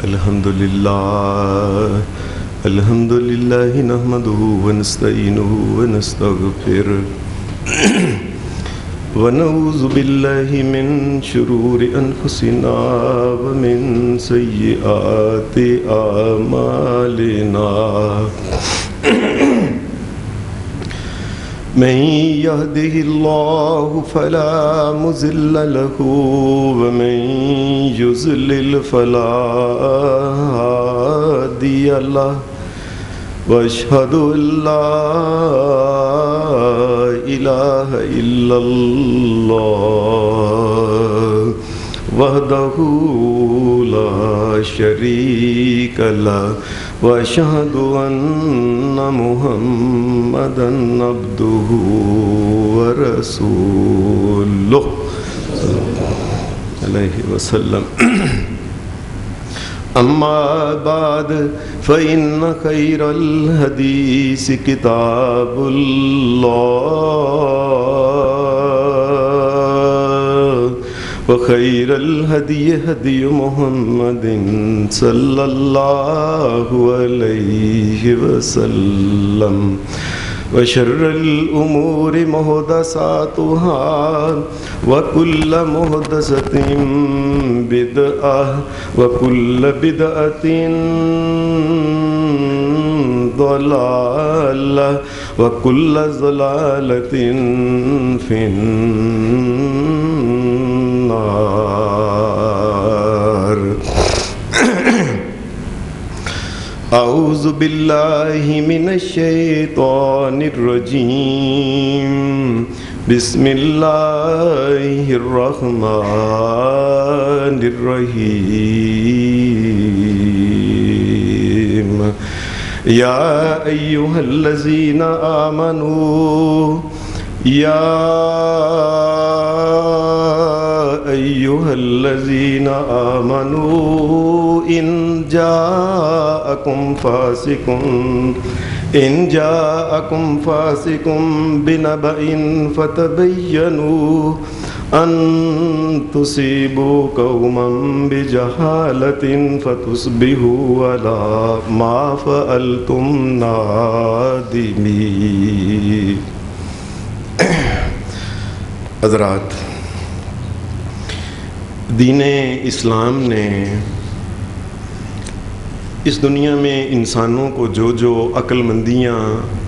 الحمد لله نحمده ونستعينه ونستغفره ونعوذ بالله من شرور أنفسنا ومن سيئات أعمالنا من يهده الله فلا مضل له ومن يضلل فلا هادي له وأشهد أن لا إله إلا الله وحده لا شريك له وأشهد أن محمدًا عبده ورسوله صلى الله عليه وسلم. أما بعد فإن خير الحديث كتاب الله وخير الهدي هدي محمد صلى الله عليه وسلم وشر الأمور محدثاتها وكل محدثة بدعة وكل بدعة ضلالة وكل ضلالة في النار. أعوذ بالله من الشيطان الرجيم. بسم الله الرحمن الرحيم. يا أيها الذين آمنوا إن جاءكم فاسق بنبأ فتبينوا أن تصيبوا قوما بجهالة فتصبحوا على ما فعلتم نادمين. حضرات، دین اسلام نے اس دنیا میں انسانوں کو جو جو عقل مندیاں،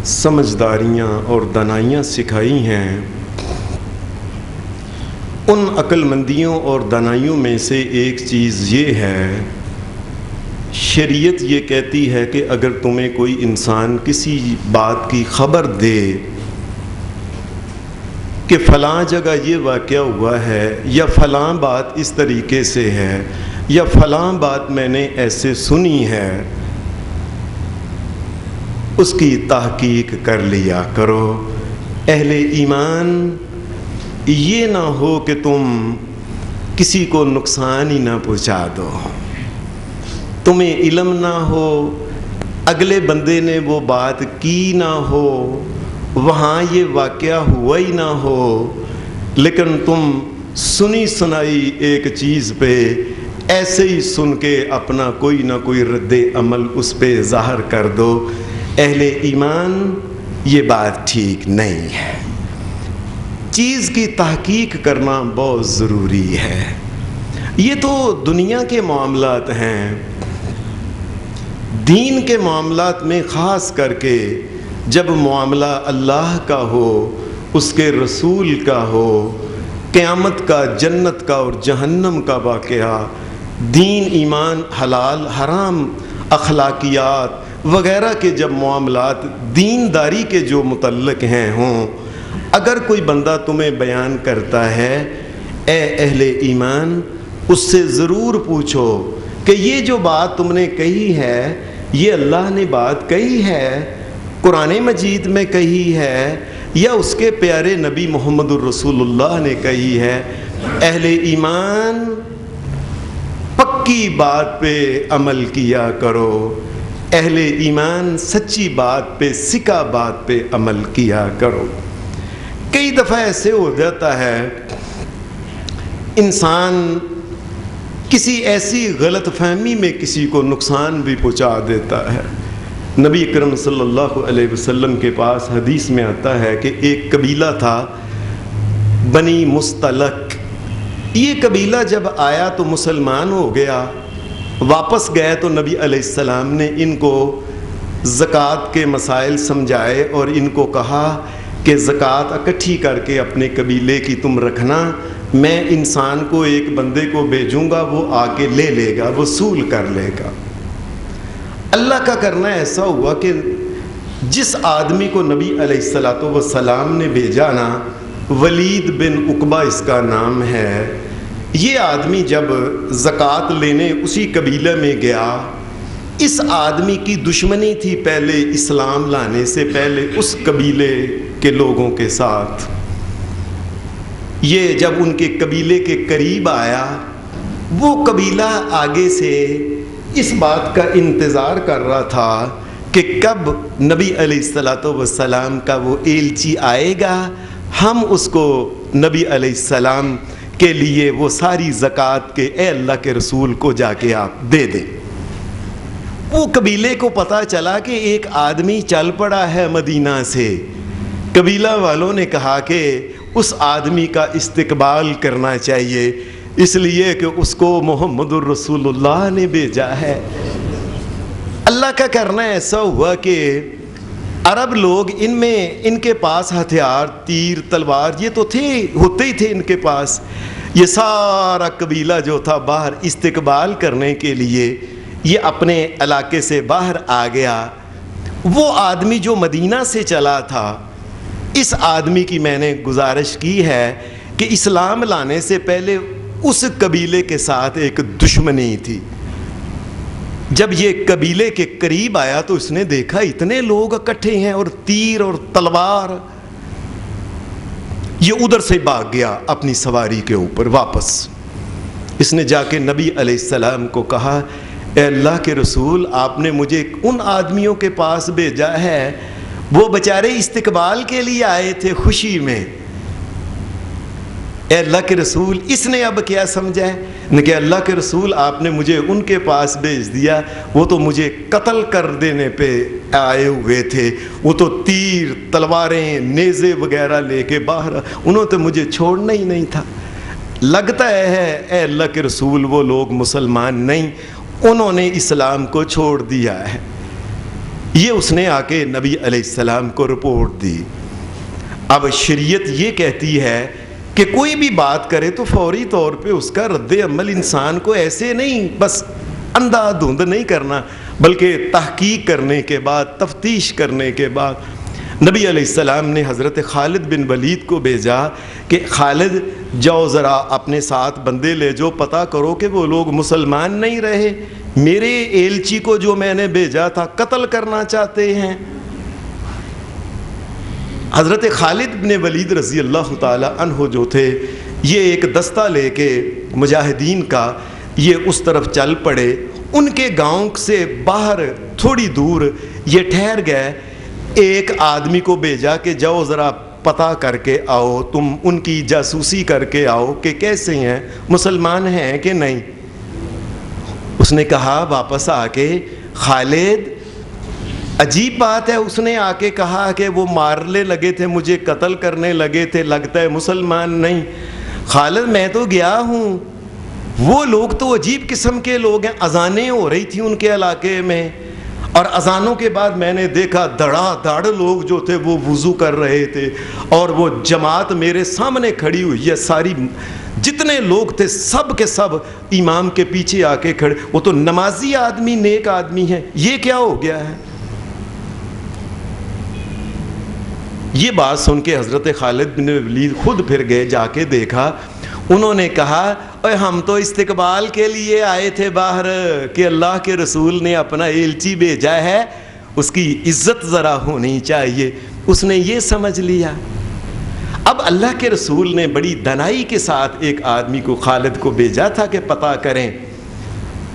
سمجھداریاں اور دانائیاں سکھائی ہیں، ان عقل مندیوں اور دانائیوں میں سے ایک چیز یہ ہے، شریعت یہ کہتی ہے کہ اگر تمہیں کوئی انسان کسی بات کی خبر دے کہ فلاں جگہ یہ واقعہ ہوا ہے یا فلاں بات اس طریقے سے ہے یا فلاں بات میں نے ایسے سنی ہے، اس کی تحقیق کر لیا کرو. اہل ایمان، یہ نہ ہو کہ تم کسی کو نقصان ہی نہ پہنچا دو، تمہیں علم نہ ہو، اگلے بندے نے وہ بات کی نہ ہو، وہاں یہ واقعہ ہوا ہی نہ ہو، لیکن تم سنی سنائی ایک چیز پہ ایسے ہی سن کے اپنا کوئی نہ کوئی رد عمل اس پہ ظاہر کر دو. اہل ایمان، یہ بات ٹھیک نہیں ہے. چیز کی تحقیق کرنا بہت ضروری ہے. یہ تو دنیا کے معاملات ہیں. دین کے معاملات میں خاص کر کے جب معاملہ اللہ کا ہو، اس کے رسول کا ہو، قیامت کا، جنت کا اور جہنم کا واقعہ، دین، ایمان، حلال، حرام، اخلاقیات وغیرہ کے جب معاملات دینداری کے جو متعلق ہیں ہوں، اگر کوئی بندہ تمہیں بیان کرتا ہے، اے اہل ایمان، اس سے ضرور پوچھو کہ یہ جو بات تم نے کہی ہے، یہ اللہ نے بات کہی ہے، قرآن مجید میں کہی ہے، یا اس کے پیارے نبی محمد الرسول اللہ نے کہی ہے. اہل ایمان، پکی بات پہ عمل کیا کرو. اہل ایمان، سچی بات پہ، سکا بات پہ عمل کیا کرو. کئی دفعہ ایسے ہو جاتا ہے انسان کسی ایسی غلط فہمی میں کسی کو نقصان بھی پہنچا دیتا ہے۔ نبی اکرم صلی اللہ علیہ وسلم کے پاس حدیث میں آتا ہے کہ ایک قبیلہ تھا بنی مستلق۔ یہ قبیلہ جب آیا تو مسلمان ہو گیا، واپس گئے تو نبی علیہ السلام نے ان کو زکوٰۃ کے مسائل سمجھائے اور ان کو کہا کہ زکوٰۃ اکٹھی کر کے اپنے قبیلے کی تم رکھنا، میں انسان کو ایک بندے کو بھیجوں گا، وہ آ کے لے لے گا، وصول کر لے گا۔ اللہ کا کرنا ایسا ہوا کہ جس آدمی کو نبی علیہ السلام نے بھیجا نا، ولید بن عقبہ اس کا نام ہے، یہ آدمی جب زکوٰۃ لینے اسی قبیلے میں گیا، اس آدمی کی دشمنی تھی پہلے اسلام لانے سے پہلے اس قبیلے کے لوگوں کے ساتھ۔ یہ جب ان کے قبیلے کے قریب آیا، وہ قبیلہ آگے سے اس بات کا انتظار کر رہا تھا کہ کب نبی علیہ السلام کا وہ ایلچی آئے گا، ہم اس کو نبی علیہ السلام کے لیے وہ ساری زکوٰۃ کے اے اللہ کے رسول کو جا کے آپ دے دیں۔ وہ قبیلے کو پتہ چلا کہ ایک آدمی چل پڑا ہے مدینہ سے۔ قبیلہ والوں نے کہا کہ اس آدمی کا استقبال کرنا چاہیے، اس لیے کہ اس کو محمد الرسول اللہ نے بھیجا ہے۔ اللہ کا کرنا ایسا ہوا کہ عرب لوگ ان کے پاس ہتھیار، تیر، تلوار یہ تو ہوتے ہی تھے ان کے پاس۔ یہ سارا قبیلہ جو تھا باہر استقبال کرنے کے لیے یہ اپنے علاقے سے باہر آ گیا۔ وہ آدمی جو مدینہ سے چلا تھا، اس آدمی کی میں نے گزارش کی ہے کہ اسلام لانے سے پہلے اس قبیلے کے ساتھ ایک دشمنی تھی۔ جب یہ قبیلے کے قریب آیا تو اس نے دیکھا اتنے لوگ اکٹھے ہیں اور تیر اور تلوار، یہ ادھر سے بھاگ گیا اپنی سواری کے اوپر واپس۔ اس نے جا کے نبی علیہ السلام کو کہا، اے اللہ کے رسول، آپ نے مجھے ان آدمیوں کے پاس بھیجا ہے، وہ بیچارے استقبال کے لیے آئے تھے خوشی میں۔ اے اللہ کے رسول، اس نے اب کیا سمجھا ہے کہ اللہ کے رسول آپ نے مجھے ان کے پاس بھیج دیا، وہ تو مجھے قتل کر دینے پہ آئے ہوئے تھے، وہ تو تیر، تلواریں، نیزے وغیرہ لے کے باہر، انہوں نے تو مجھے چھوڑنا ہی نہیں تھا۔ لگتا ہے اے اللہ کے رسول وہ لوگ مسلمان نہیں، انہوں نے اسلام کو چھوڑ دیا ہے۔ یہ اس نے آ کے نبی علیہ السلام کو رپورٹ دی۔ اب شریعت یہ کہتی ہے کہ کوئی بھی بات کرے تو فوری طور پہ اس کا رد عمل انسان کو ایسے نہیں بس اندھا دھند نہیں کرنا، بلکہ تحقیق کرنے کے بعد، تفتیش کرنے کے بعد۔ نبی علیہ السلام نے حضرت خالد بن ولید کو بھیجا کہ خالد جاؤ ذرا اپنے ساتھ بندے لے جو، پتہ کرو کہ وہ لوگ مسلمان نہیں رہے، میرے ایلچی کو جو میں نے بھیجا تھا قتل کرنا چاہتے ہیں۔ حضرت خالد بن ولید رضی اللہ تعالی عنہ جو تھے، یہ ایک دستہ لے کے مجاہدین کا یہ اس طرف چل پڑے۔ ان کے گاؤں سے باہر تھوڑی دور یہ ٹھہر گئے، ایک آدمی کو بھیجا کہ جاؤ ذرا پتہ کر کے آؤ، تم ان کی جاسوسی کر کے آؤ کہ کیسے ہیں، مسلمان ہیں کہ نہیں۔ اس نے کہا واپس آ کے، خالد عجیب بات ہے، اس نے آ کے کہا کہ وہ مارنے لگے تھے، مجھے قتل کرنے لگے تھے، لگتا ہے مسلمان نہیں۔ خالد میں تو گیا ہوں، وہ لوگ تو عجیب قسم کے لوگ ہیں، اذانیں ہو رہی تھیں ان کے علاقے میں، اور اذانوں کے بعد میں نے دیکھا دھڑا دھڑ لوگ جو تھے وہ وضو کر رہے تھے، اور وہ جماعت میرے سامنے کھڑی ہوئی ہے، ساری جتنے لوگ تھے سب کے سب امام کے پیچھے آ کے کھڑے، وہ تو نمازی آدمی، نیک آدمی ہے، یہ کیا ہو گیا ہے؟ یہ بات سن کے حضرت خالد بن ولید خود پھر گئے، جا کے دیکھا، انہوں نے کہا اے ہم تو استقبال کے لیے آئے تھے باہر کہ اللہ کے رسول نے اپنا ایلچی بھیجا ہے، اس کی عزت ذرا ہونی چاہیے۔ اس نے یہ سمجھ لیا۔ اب اللہ کے رسول نے بڑی دنائی کے ساتھ ایک آدمی کو، خالد کو بھیجا تھا کہ پتہ کریں۔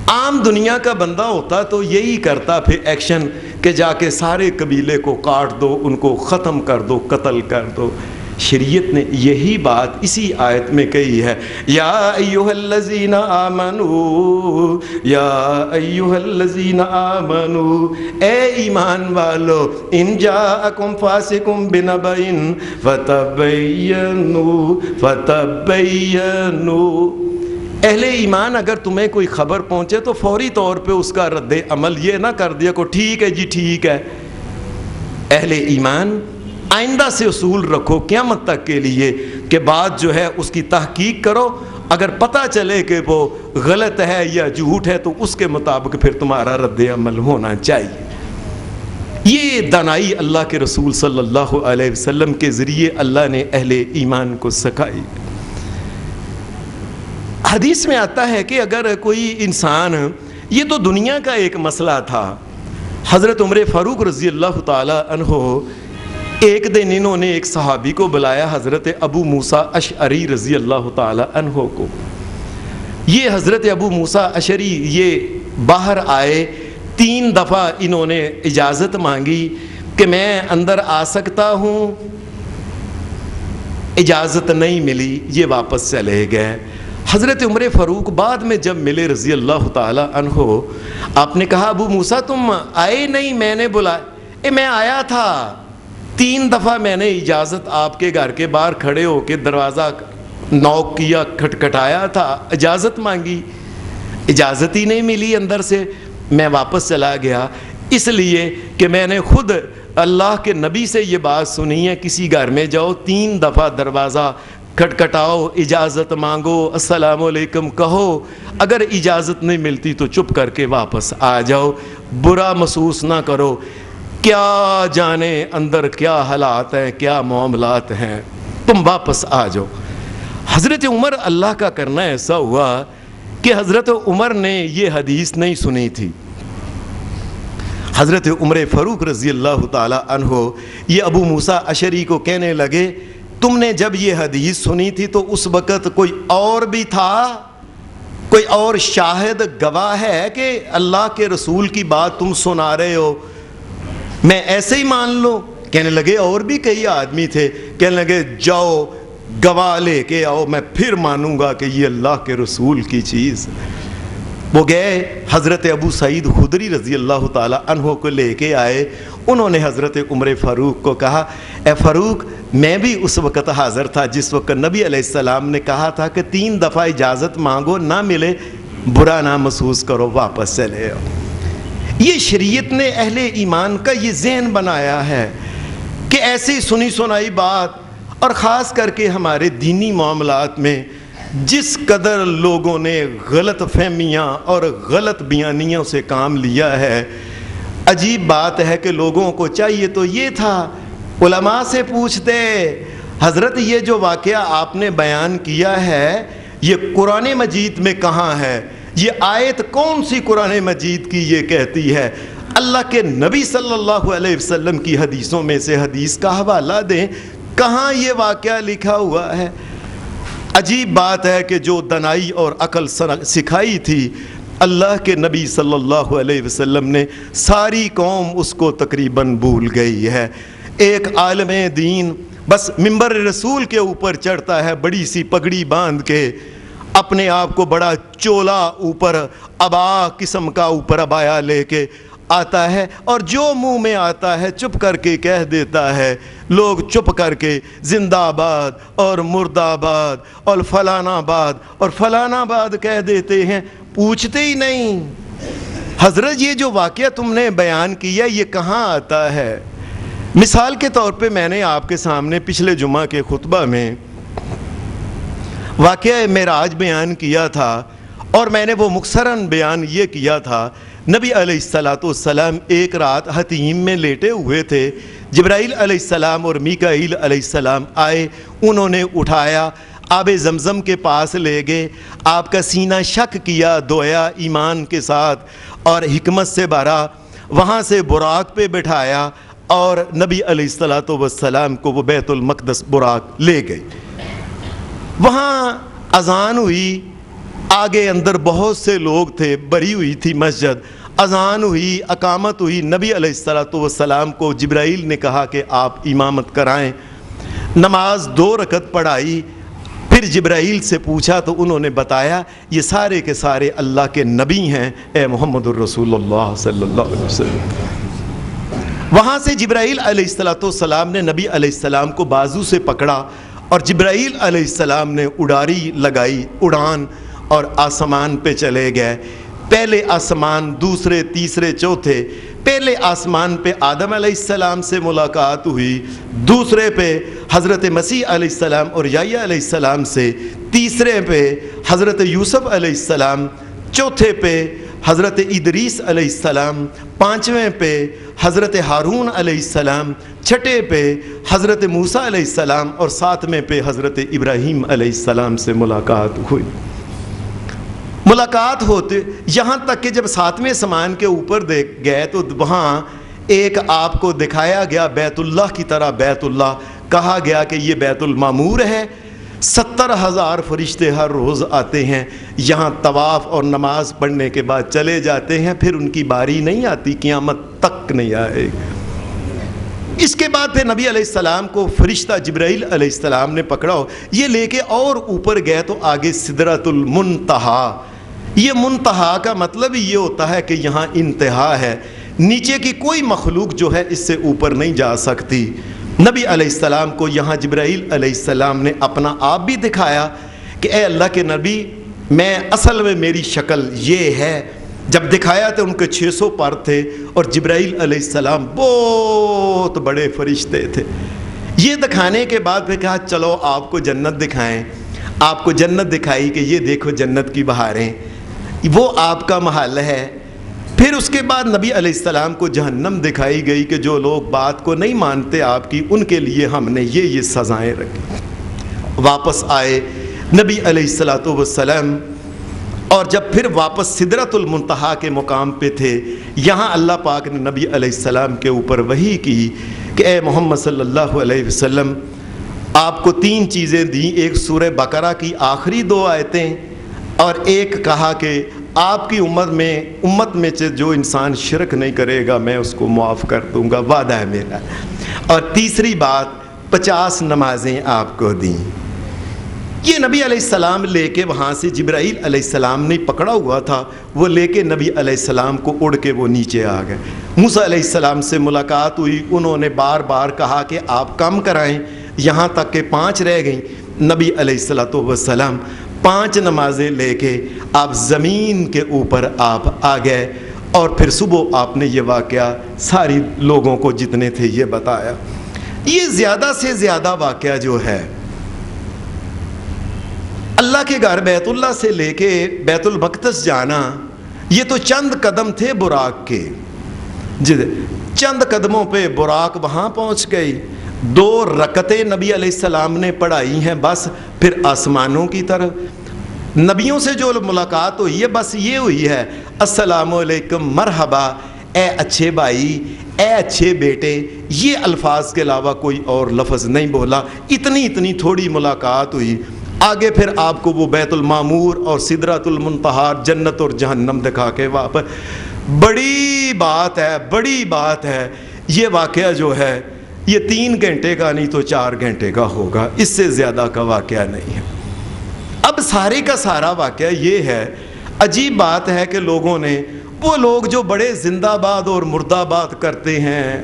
عام دنیا کا بندہ ہوتا تو یہی کرتا پھر ایکشن کہ جا کے سارے قبیلے کو کاٹ دو، ان کو ختم کر دو، قتل کر دو۔ شریعت نے یہی بات اسی آیت میں کہی ہے، یا ایھا الذین آمنو، یا ایھا الذین آمنو، اے ایمان والو، ان جاءکم فاسق بنبأ فتبینوا اہل ایمان اگر تمہیں کوئی خبر پہنچے تو فوری طور پہ اس کا رد عمل یہ نہ کر دیا کو ٹھیک ہے جی ٹھیک ہے۔ اہل ایمان آئندہ سے اصول رکھو قیامت تک کے لیے کہ بات جو ہے اس کی تحقیق کرو، اگر پتہ چلے کہ وہ غلط ہے یا جھوٹ ہے تو اس کے مطابق پھر تمہارا رد عمل ہونا چاہیے۔ یہ دانائی اللہ کے رسول صلی اللہ علیہ وسلم کے ذریعے اللہ نے اہل ایمان کو سکھائی۔ حدیث میں آتا ہے کہ اگر کوئی انسان، یہ تو دنیا کا ایک مسئلہ تھا، حضرت عمر فاروق رضی اللہ تعالی عنہ ایک دن انہوں نے ایک صحابی کو بلایا، حضرت ابو موسیٰ اشعری رضی اللہ تعالی عنہ کو۔ یہ حضرت ابو موسیٰ اشعری یہ باہر آئے، 3 دفعہ انہوں نے اجازت مانگی کہ میں اندر آ سکتا ہوں، اجازت نہیں ملی، یہ واپس چلے گئے۔ حضرت عمر فاروق بعد میں جب ملے رضی اللہ تعالی عنہ، آپ نے کہا ابو موسیٰ تم آئے نہیں، میں نے بلایا۔ میں آیا تھا، 3 دفعہ میں نے اجازت آپ کے گھر کے باہر کھڑے ہو کے دروازہ نوک کیا، کھٹکھٹایا تھا، اجازت مانگی، اجازت ہی نہیں ملی اندر سے، میں واپس چلا گیا، اس لیے کہ میں نے خود اللہ کے نبی سے یہ بات سنی ہے، کسی گھر میں جاؤ 3 دفعہ دروازہ کھٹکھٹاؤ، اجازت مانگو، السلام علیکم کہو، اگر اجازت نہیں ملتی تو چپ کر کے واپس آ جاؤ، برا محسوس نہ کرو، کیا جانے اندر کیا حالات ہیں، کیا معاملات ہیں، تم واپس آ جاؤ۔ حضرت عمر اللہ کا کرنا ایسا ہوا کہ حضرت عمر نے یہ حدیث نہیں سنی تھی۔ حضرت عمر فاروق رضی اللہ تعالی عنہ یہ ابو موسیٰ اشعری کو کہنے لگے تم نے جب یہ حدیث سنی تھی تو اس وقت کوئی اور بھی تھا، کوئی اور شاہد گواہ ہے کہ اللہ کے رسول کی بات تم سنا رہے ہو، میں ایسے ہی مان لوں؟ کہنے لگے اور بھی کئی آدمی تھے، کہنے لگے جاؤ گواہ لے کے آؤ، میں پھر مانوں گا کہ یہ اللہ کے رسول کی چیز۔ وہ گئے، حضرت ابو سعید خدری رضی اللہ تعالی عنہ کو لے کے آئے، انہوں نے حضرت عمر فاروق کو کہا اے فاروق میں بھی اس وقت حاضر تھا جس وقت نبی علیہ السلام نے کہا تھا کہ 3 دفعہ اجازت مانگو، نہ ملے برا نہ محسوس کرو، واپس چلے آؤ۔ یہ شریعت نے اہل ایمان کا یہ ذہن بنایا ہے کہ ایسی سنی سنائی بات، اور خاص کر کے ہمارے دینی معاملات میں جس قدر لوگوں نے غلط فہمیاں اور غلط بیانیوں سے کام لیا ہے، عجیب بات ہے کہ لوگوں کو چاہیے تو یہ تھا علماء سے پوچھتے حضرت یہ جو واقعہ آپ نے بیان کیا ہے یہ قرآن مجید میں کہاں ہے، یہ آیت کون سی قرآن مجید کی یہ کہتی ہے، اللہ کے نبی صلی اللہ علیہ وسلم کی حدیثوں میں سے حدیث کا حوالہ دیں، کہاں یہ واقعہ لکھا ہوا ہے۔ عجیب بات ہے کہ جو دانائی اور عقل سکھائی تھی اللہ کے نبی صلی اللہ علیہ وسلم نے، ساری قوم اس کو تقریباً بھول گئی ہے۔ ایک عالم دین بس منبر رسول کے اوپر چڑھتا ہے بڑی سی پگڑی باندھ کے، اپنے آپ کو بڑا چولا اوپر ابا قسم کا اوپر ابایا لے کے آتا ہے، اور جو منہ میں آتا ہے چپ کر کے کہہ دیتا ہے، لوگ چپ کر کے زندہ آباد اور مردہ آباد اور فلانا آباد اور فلانا آباد کہہ دیتے ہیں، پوچھتے ہی نہیں حضرت یہ جو واقعہ تم نے بیان کیا یہ کہاں آتا ہے۔ مثال کے طور پہ میں نے آپ کے سامنے پچھلے جمعہ کے خطبہ میں واقعہ معراج بیان کیا تھا، اور میں نے وہ مختصراً بیان یہ کیا تھا، نبی علیہ السلام ایک رات حتیم میں لیٹے ہوئے تھے، جبرائیل علیہ السلام اور میکائیل علیہ السلام آئے، انہوں نے اٹھایا، آب زمزم کے پاس لے گئے، آپ کا سینہ شک کیا، دھویا ایمان کے ساتھ اور حکمت سے بھرا، وہاں سے براق پہ بٹھایا اور نبی علیہ السلام کو وہ بیت المقدس براق لے گئی۔ وہاں اذان ہوئی، آگے اندر بہت سے لوگ تھے، بھری ہوئی تھی مسجد، اذان ہوئی، اقامت ہوئی، نبی علیہ السلام کو جبرائیل نے کہا کہ آپ امامت کرائیں۔ نماز 2 رکعت پڑھائی، پھر جبرائیل سے پوچھا تو انہوں نے بتایا یہ سارے کے سارے اللہ کے نبی ہیں اے محمد الرسول اللہ صلی اللہ علیہ وسلم۔ وہاں سے جبرائیل علیہ السلام نے نبی علیہ السلام کو بازو سے پکڑا اور جبرائیل علیہ السلام نے اڈاری لگائی، اڑان، اور آسمان پہ چلے گئے۔ پہلے آسمان، دوسرے، تیسرے، چوتھے۔ پہلے آسمان پہ آدم علیہ السلام سے ملاقات ہوئی، دوسرے پہ حضرت مسیح علیہ السلام اور یحییٰ علیہ السلام سے، تیسرے پہ حضرت یوسف علیہ السلام، چوتھے پہ حضرت ادریس علیہ السلام، پانچویں پہ حضرت ہارون علیہ السلام، چھٹے پہ حضرت موسیٰ علیہ السلام اور ساتویں پہ حضرت ابراہیم علیہ السلام سے ملاقات ہوئی۔ ملاقات ہوتے یہاں تک کہ جب 7ویں آسمان کے اوپر دیکھ گئے تو وہاں ایک آپ کو دکھایا گیا بیت اللہ کی طرح بیت اللہ، کہا گیا کہ یہ بیت المعمور ہے۔ 70,000 فرشتے ہر روز آتے ہیں یہاں، طواف اور نماز پڑھنے کے بعد چلے جاتے ہیں، پھر ان کی باری نہیں آتی، قیامت تک نہیں آئے گی۔ اس کے بعد پھر نبی علیہ السلام کو فرشتہ جبرائیل علیہ السلام نے پکڑا، یہ لے کے اور اوپر گئے تو آگے سدرۃ المنتہا۔ یہ منتہا کا مطلب یہ ہوتا ہے کہ یہاں انتہا ہے، نیچے کی کوئی مخلوق جو ہے اس سے اوپر نہیں جا سکتی۔ نبی علیہ السلام کو یہاں جبرائیل علیہ السلام نے اپنا آپ بھی دکھایا کہ اے اللہ کے نبی، میں اصل میں میری شکل یہ ہے۔ جب دکھایا تو ان کے 600 پر تھے اور جبرائیل علیہ السلام بہت بڑے فرشتے تھے۔ یہ دکھانے کے بعد پھر کہا چلو آپ کو جنت دکھائیں۔ آپ کو جنت دکھائی کہ یہ دیکھو جنت کی بہاریں، وہ آپ کا محل ہے۔ پھر اس کے بعد نبی علیہ السلام کو جہنم دکھائی گئی کہ جو لوگ بات کو نہیں مانتے آپ کی، ان کے لیے ہم نے یہ سزائیں رکھی۔ واپس آئے نبی علیہ السلام، اور جب پھر واپس سدرۃ المنتہا کے مقام پہ تھے، یہاں اللہ پاک نے نبی علیہ السلام کے اوپر وحی کی کہ اے محمد صلی اللہ علیہ وسلم، آپ کو 3 چیزیں دیں، ایک سورہ بقرہ کی آخری 2 آیتیں، اور ایک کہا کہ آپ کی امت میں سے جو انسان شرک نہیں کرے گا میں اس کو معاف کر دوں گا، وعدہ ہے میرا۔ اور تیسری بات 50 نمازیں آپ کو دیں۔ یہ نبی علیہ السلام لے کے وہاں سے جبرائیل علیہ السلام نے پکڑا ہوا تھا، وہ لے کے نبی علیہ السلام کو اڑ کے وہ نیچے آ گئے۔ موسیٰ علیہ السلام سے ملاقات ہوئی، انہوں نے بار بار کہا کہ آپ کم کرائیں، یہاں تک کہ 5 رہ گئیں۔ نبی علیہ السلام 5 نمازیں لے کے آپ زمین کے اوپر آپ آ گئے، اور پھر صبح آپ نے یہ واقعہ ساری لوگوں کو جتنے تھے یہ بتایا۔ یہ زیادہ سے زیادہ واقعہ جو ہے اللہ کے گھر بیت اللہ سے لے کے بیت المقدس جانا، یہ تو چند قدم تھے براق کے، چند قدموں پہ براق وہاں پہنچ گئی۔ 2 رکعتیں نبی علیہ السلام نے پڑھائی ہیں، بس پھر آسمانوں کی طرف نبیوں سے جو ملاقات ہوئی ہے بس یہ ہوئی ہے، السلام علیکم مرحبا، اے اچھے بھائی، اے اچھے بیٹے، یہ الفاظ کے علاوہ کوئی اور لفظ نہیں بولا۔ اتنی تھوڑی ملاقات ہوئی۔ آگے پھر آپ کو وہ بیت المعمور اور سدرۃ المنتہا، جنت اور جہنم دکھا کے واپس۔ بڑی بات ہے یہ واقعہ جو ہے، یہ 3 گھنٹے کا نہیں تو 4 گھنٹے کا ہوگا، اس سے زیادہ کا واقعہ نہیں ہے۔ اب سارے کا سارا واقعہ یہ ہے، عجیب بات ہے کہ لوگوں نے، وہ لوگ جو بڑے زندہ باد اور مردہ باد کرتے ہیں،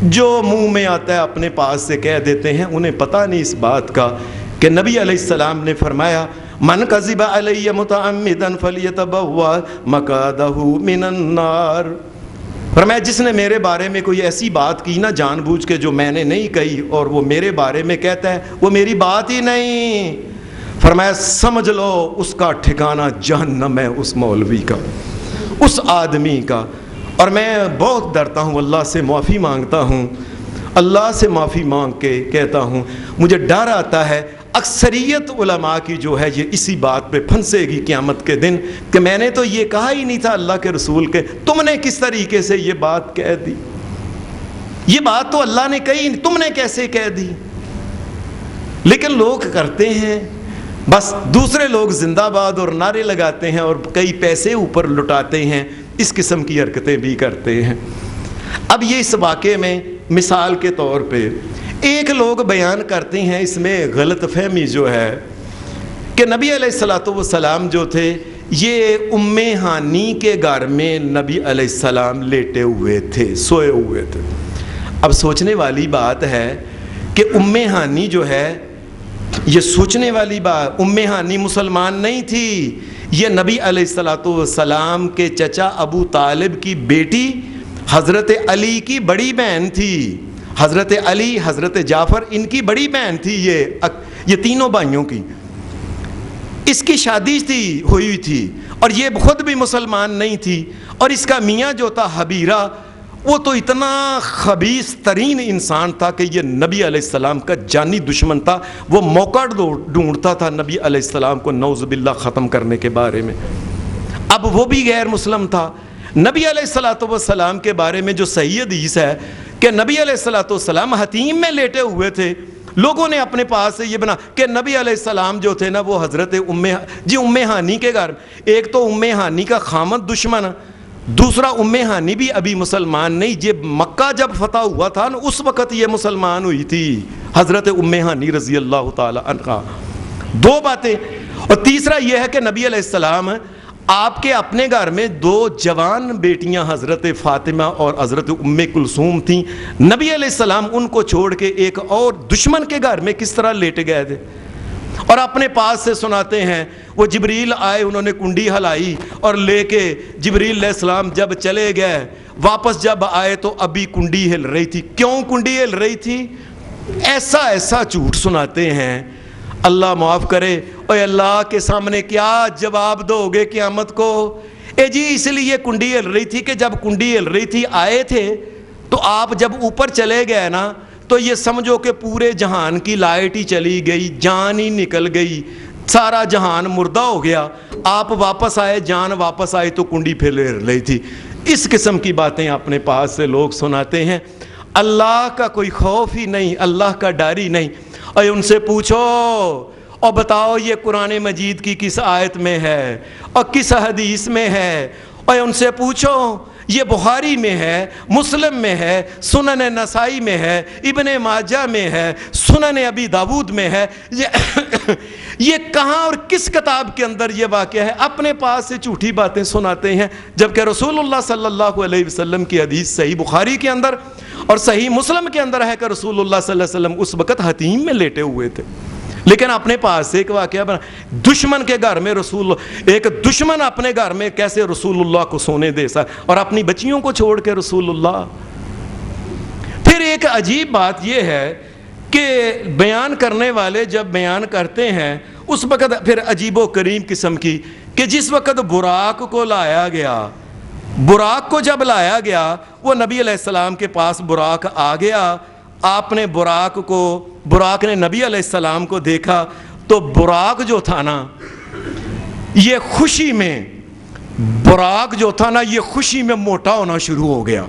جو منہ میں آتا ہے اپنے پاس سے کہہ دیتے ہیں، انہیں پتہ نہیں اس بات کا کہ نبی علیہ السلام نے فرمایا من کذب علی متعمدا فلیتبوأ مقعدہ من النار۔ فرمایا جس نے میرے بارے میں کوئی ایسی بات کی نا جان بوجھ کے جو میں نے نہیں کہی اور وہ میرے بارے میں کہتا ہے، وہ میری بات ہی نہیں، فرمایا سمجھ لو اس کا ٹھکانہ جہنم ہے، اس مولوی کا، اس آدمی کا۔ اور میں بہت ڈرتا ہوں، اللہ سے معافی مانگتا ہوں، اللہ سے معافی مانگ کے کہتا ہوں، مجھے ڈر آتا ہے اکثریت علماء کی جو ہے یہ اسی بات پہ پھنسے گی قیامت کے دن کہ میں نے تو یہ کہا ہی نہیں تھا اللہ کے رسول کے، تم نے کس طریقے سے یہ بات کہہ دی، یہ بات تو اللہ نے کہی نہیں، تم نے کیسے کہہ دی۔ لیکن لوگ کرتے ہیں، بس دوسرے لوگ زندہ باد اور نعرے لگاتے ہیں اور کئی پیسے اوپر لٹاتے ہیں، اس قسم کی حرکتیں بھی کرتے ہیں۔ اب یہ اس واقعے میں مثال کے طور پہ ایک لوگ بیان کرتے ہیں اس میں غلط فہمی جو ہے کہ نبی علیہ الصلوۃ والسلام جو تھے یہ ام ہانی کے گھر میں نبی علیہ السلام لیٹے ہوئے تھے، سوئے ہوئے تھے۔ اب سوچنے والی بات ہے کہ ام ہانی جو ہے، یہ سوچنے والی بات، ام ہانی مسلمان نہیں تھی، یہ نبی علیہ الصلوۃ والسلام کے چچا ابو طالب کی بیٹی حضرت علی کی بڑی بہن تھی۔ حضرت علی، حضرت جعفر، ان کی بڑی بہن تھی یہ تینوں بھائیوں کی۔ اس کی شادی ہوئی تھی اور یہ خود بھی مسلمان نہیں تھی، اور اس کا میاں جو تھا حبیرہ، وہ تو اتنا خبیث ترین انسان تھا کہ یہ نبی علیہ السلام کا جانی دشمن تھا۔ وہ موقع ڈھونڈتا تھا نبی علیہ السلام کو نعوذ باللہ ختم کرنے کے بارے میں۔ اب وہ بھی غیر مسلم تھا۔ نبی علیہ الصلوۃ والسلام کے بارے میں جو صحیح حدیث ہے کہ نبی علیہ الصلوۃ والسلام حتیم میں لیٹے ہوئے تھے، لوگوں نے اپنے پاس سے یہ بنا کہ نبی علیہ السلام جو تھے نا وہ حضرت ام ہانی کے گھر، ایک تو ام ہانی کا خامد دشمن، دوسرا ام ہانی بھی ابھی مسلمان نہیں، یہ مکہ جب فتح ہوا تھا نا اس وقت یہ مسلمان ہوئی تھی، حضرت ام ہانی رضی اللہ تعالی عنہا۔ دو باتیں۔ اور تیسرا یہ ہے کہ نبی علیہ السلام آپ کے اپنے گھر میں دو جوان بیٹیاں حضرت فاطمہ اور حضرت ام کلثوم تھیں، نبی علیہ السلام ان کو چھوڑ کے ایک اور دشمن کے گھر میں کس طرح لیٹ گئے تھے؟ اور اپنے پاس سے سناتے ہیں وہ جبریل آئے، انہوں نے کنڈی ہلائی اور لے کے جبریل علیہ السلام جب چلے گئے، واپس جب آئے تو ابھی کنڈی ہل رہی تھی۔ کیوں کنڈی ہل رہی تھی؟ ایسا جھوٹ سناتے ہیں، اللہ معاف کرے۔ اور اللہ کے سامنے کیا جواب دو گے قیامت کو؟ اے جی اس لیے کنڈی ہل رہی تھی کہ جب کنڈی ہل رہی تھی آئے تھے تو آپ جب اوپر چلے گئے نا تو یہ سمجھو کہ پورے جہان کی لائٹ ہی چلی گئی، جان ہی نکل گئی، سارا جہان مردہ ہو گیا، آپ واپس آئے، جان واپس آئی تو کنڈی پھر ہل رہی تھی۔ اس قسم کی باتیں اپنے پاس سے لوگ سناتے ہیں۔ اللہ کا کوئی خوف ہی نہیں، اللہ کا ڈر ہی نہیں۔ اور ان سے پوچھو اور بتاؤ یہ قرآن مجید کی کس آیت میں ہے اور کس حدیث میں ہے؟ اور ان سے پوچھو یہ بخاری میں ہے، مسلم میں ہے، سنن نسائی میں ہے، ابن ماجہ میں ہے، سنن ابی داود میں ہے، یہ کہاں اور کس کتاب کے اندر یہ واقعہ ہے؟ اپنے پاس سے جھوٹی باتیں سناتے ہیں، جبکہ رسول اللہ صلی اللہ علیہ وسلم کی حدیث صحیح بخاری کے اندر اور صحیح مسلم کے اندر ہے کہ رسول اللہ صلی اللہ علیہ وسلم اس وقت حتیم میں لیٹے ہوئے تھے، لیکن اپنے پاس سے ایک واقعہ بنا۔ دشمن کے گھر میں ایک دشمن اپنے گھر میں کیسے رسول اللہ کو سونے دے سکتا، اور اپنی بچیوں کو چھوڑ کے رسول اللہ۔ پھر ایک عجیب بات یہ ہے کہ بیان کرنے والے جب بیان کرتے ہیں اس وقت پھر عجیب و کریم قسم کی کہ جس وقت براق کو لایا گیا، براق کو جب لایا گیا وہ نبی علیہ السلام کے پاس براق آ گیا، آپ نے براق نے نبی علیہ السلام کو دیکھا تو براق جو تھا نا یہ خوشی میں، براق جو تھا نا یہ خوشی میں موٹا ہونا شروع ہو گیا۔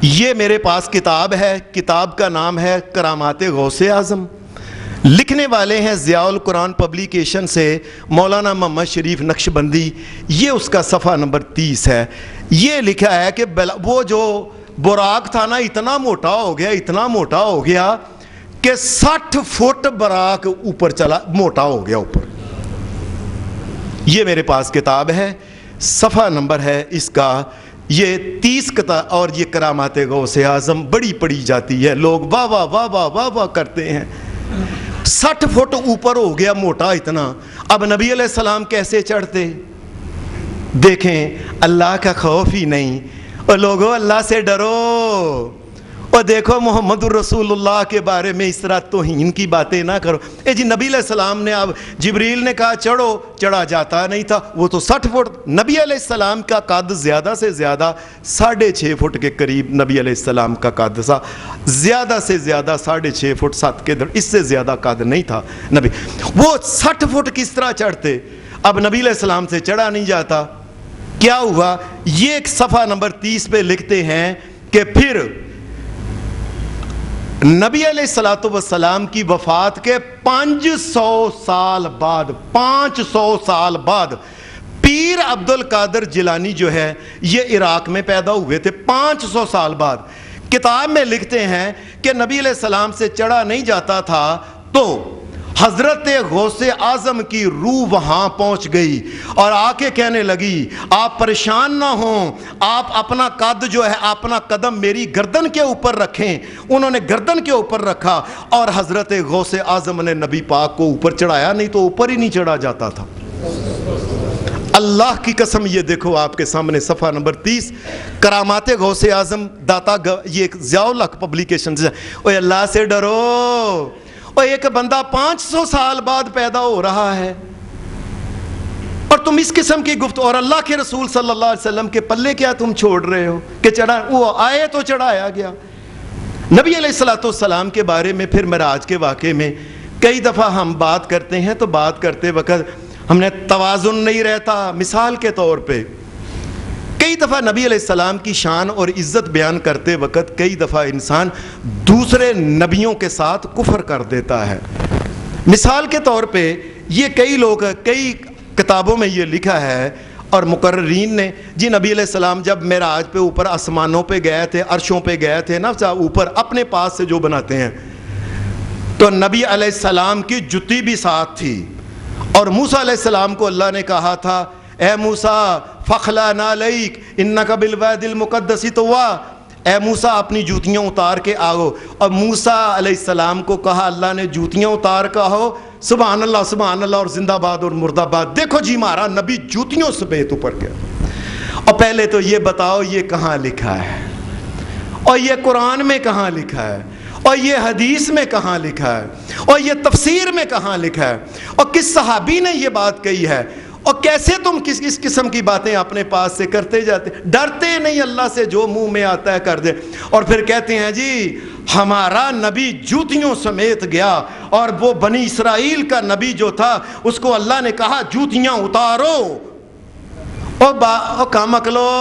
یہ میرے پاس کتاب ہے، کتاب کا نام ہے کرامات غوث اعظم، لکھنے والے ہیں ضیاء القرآن پبلیکیشن سے مولانا محمد شریف نقشبندی، یہ اس کا صفحہ نمبر 30 ہے۔ یہ لکھا ہے کہ وہ جو براق تھا نا اتنا موٹا ہو گیا کہ 60 فٹ براق اوپر چلا، موٹا ہو گیا اوپر۔ یہ میرے پاس کتاب ہے، صفحہ نمبر ہے اس کا یہ 30 کتاب، اور یہ کرامات غوث اعظم بڑی پڑھی جاتی ہے، لوگ واہ واہ واہ واہ واہ واہ کرتے ہیں۔ 60 فٹ اوپر ہو گیا موٹا اتنا، اب نبی علیہ السلام کیسے چڑھتے؟ دیکھیں اللہ کا خوف ہی نہیں، اور لوگوں اللہ سے ڈرو، اور دیکھو محمد الرسول اللہ کے بارے میں اس طرح توہین کی باتیں نہ کرو۔ اے جی نبی علیہ السلام نے، اب جبریل نے کہا چڑھو، چڑھا جاتا نہیں تھا، وہ تو 60 فٹ، نبی علیہ السلام کا قد زیادہ سے زیادہ 6.5 فٹ کے قریب نبی علیہ السلام کا قد تھا، زیادہ سے زیادہ 6.5 فٹ 7 کے در، اس سے زیادہ قد نہیں تھا نبی۔ وہ 60 فٹ کس طرح چڑھتے؟ اب نبی علیہ السلام سے چڑھا نہیں جاتا۔ کیا ہوا؟ یہ ایک صفحہ نمبر 30 پہ لکھتے ہیں کہ پھر نبی علیہ الصلوۃ والسلام کی وفات کے 500 سال بعد پیر عبد القادر جیلانی جو ہے یہ عراق میں پیدا ہوئے تھے 500 سال بعد۔ کتاب میں لکھتے ہیں کہ نبی علیہ السلام سے چڑھا نہیں جاتا تھا تو حضرت غوث اعظم کی روح وہاں پہنچ گئی اور آ کے کہنے لگی آپ پریشان نہ ہوں، آپ اپنا قد جو ہے، اپنا قدم میری گردن کے اوپر رکھیں۔ انہوں نے گردن کے اوپر رکھا اور حضرت غوث اعظم نے نبی پاک کو اوپر چڑھایا، نہیں تو اوپر ہی نہیں چڑھا جاتا تھا۔ اللہ کی قسم، یہ دیکھو آپ کے سامنے صفحہ نمبر 30، کرامات غوث اعظم داتا، یہ ضیاء الحق پبلیکیشن سے۔ اوے اللہ سے ڈرو، اور ایک بندہ 500 سال بعد پیدا ہو رہا ہے اور تم اس قسم کی گفت، اور اللہ کے رسول صلی اللہ علیہ وسلم کے پلے کیا تم چھوڑ رہے ہو کہ چڑھا، وہ آئے تو چڑھایا گیا۔ نبی علیہ السلام کے بارے میں پھر معراج کے واقعے میں کئی دفعہ ہم بات کرتے ہیں تو بات کرتے وقت ہم نے توازن نہیں رہتا۔ مثال کے طور پہ کئی دفعہ نبی علیہ السلام کی شان اور عزت بیان کرتے وقت کئی دفعہ انسان دوسرے نبیوں کے ساتھ کفر کر دیتا ہے۔ مثال کے طور پہ یہ کئی لوگ، کئی کتابوں میں یہ لکھا ہے اور مقررین نے، جی نبی علیہ السلام جب معراج پہ اوپر آسمانوں پہ گئے تھے، عرشوں پہ گئے تھے نا، اوپر اپنے پاس سے جو بناتے ہیں، تو نبی علیہ السلام کی جوتی بھی ساتھ تھی، اور موسیٰ علیہ السلام کو اللہ نے کہا تھا اے موسیٰ فخلع نعلیک انک بالوادی المقدس طویٰ، اے موسیٰ اپنی جوتیاں اتار کے آؤ، اور موسیٰ علیہ السلام کو کہا اللہ نے جوتیاں اتار کہو سبحان اللہ اور زندہ باد اور مردہ باد۔ دیکھو جی ہمارا نبی جوتیوں سمیت اوپر گیا۔ اور پہلے تو یہ بتاؤ یہ کہاں لکھا ہے، اور یہ قرآن میں کہاں لکھا ہے، اور یہ حدیث میں کہاں لکھا ہے، اور یہ تفسیر میں کہاں لکھا ہے، اور کس صحابی نے یہ بات کہی ہے، اور کیسے تم کس قسم کی باتیں اپنے پاس سے کرتے جاتے، ڈرتے نہیں اللہ سے، جو منہ میں آتا ہے کر دے، اور پھر کہتے ہیں جی ہمارا نبی جوتیوں سمیت گیا، اور وہ بنی اسرائیل کا نبی جو تھا اس کو اللہ نے کہا جوتیاں اتارو۔ اور کام اکلو،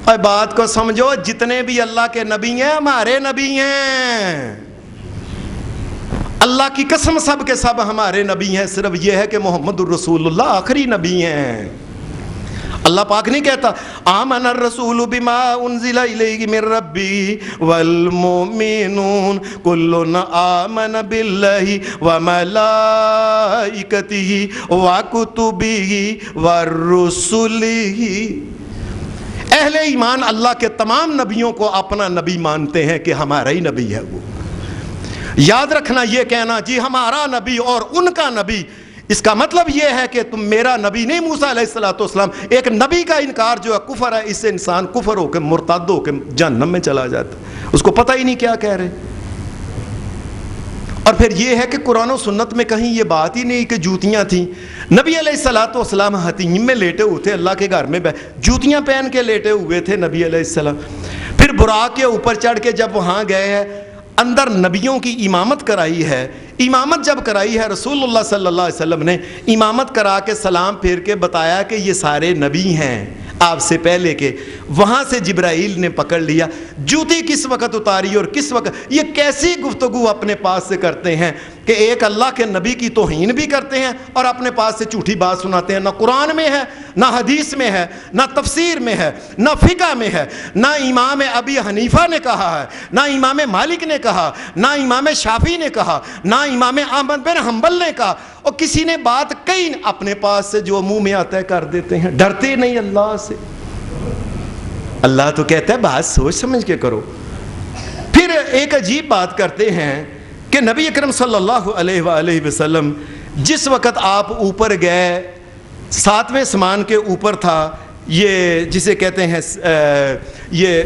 اور بات کو سمجھو، جتنے بھی اللہ کے نبی ہیں ہمارے نبی ہیں، اللہ کی قسم سب کے سب ہمارے نبی ہیں، صرف یہ ہے کہ محمد الرسول اللہ آخری نبی ہیں۔ اللہ پاک نہیں کہتا آمن الرسول بما انزل الیہ من ربی والمؤمنون کل آمن باللہ وملائکتہ وکتبہ ورسلہ۔ اہل ایمان اللہ کے تمام نبیوں کو اپنا نبی مانتے ہیں کہ ہمارا ہی نبی ہے وہ۔ یاد رکھنا، یہ کہنا جی ہمارا نبی اور ان کا نبی، اس کا مطلب یہ ہے کہ تم میرا نبی نہیں۔ موسیٰ علیہ السلام ایک نبی کا انکار جو ہے کفر ہے، اس سے انسان کفر ہو کے مرتد ہو کے جہنم میں چلا جاتا ہے، اس کو پتہ ہی نہیں کیا کہہ رہے۔ اور پھر یہ ہے کہ قرآن و سنت میں کہیں یہ بات ہی نہیں کہ جوتیاں تھیں۔ نبی علیہ السلام حتیم میں لیٹے ہوئے تھے، اللہ کے گھر میں جوتیاں پہن کے لیٹے ہوئے تھے نبی علیہ السلام۔ پھر براق کے اوپر چڑھ کے جب وہاں گئے ہیں، اندر نبیوں کی امامت کرائی ہے۔ امامت جب کرائی ہے، رسول اللہ صلی اللہ علیہ وسلم نے امامت کرا کے سلام پھیر کے بتایا کہ یہ سارے نبی ہیں آپ سے پہلے کے۔ وہاں سے جبرائیل نے پکڑ لیا، جوتی کس وقت اتاری اور کس وقت، یہ کیسی گفتگو اپنے پاس سے کرتے ہیں کہ ایک اللہ کے نبی کی توہین بھی کرتے ہیں اور اپنے پاس سے جھوٹی بات سناتے ہیں۔ نہ قرآن میں ہے، نہ حدیث میں ہے، نہ تفسیر میں ہے، نہ فقہ میں ہے، نہ امام ابی حنیفہ نے کہا ہے، نہ امام مالک نے کہا، نہ امام شافعی نے کہا، نہ امام احمد بن حنبل نے کہا، اور کسی نے بات کئی اپنے پاس سے جو منہ میں آتا ہے کر دیتے ہیں، ڈرتے نہیں اللہ سے۔ اللہ تو کہتا ہے بات سوچ سمجھ کے کرو۔ پھر ایک عجیب بات کرتے ہیں کہ نبی اکرم صلی اللہ علیہ وآلہ وسلم جس وقت آپ اوپر گئے، 7ویں آسمان کے اوپر تھا، یہ جسے کہتے ہیں یہ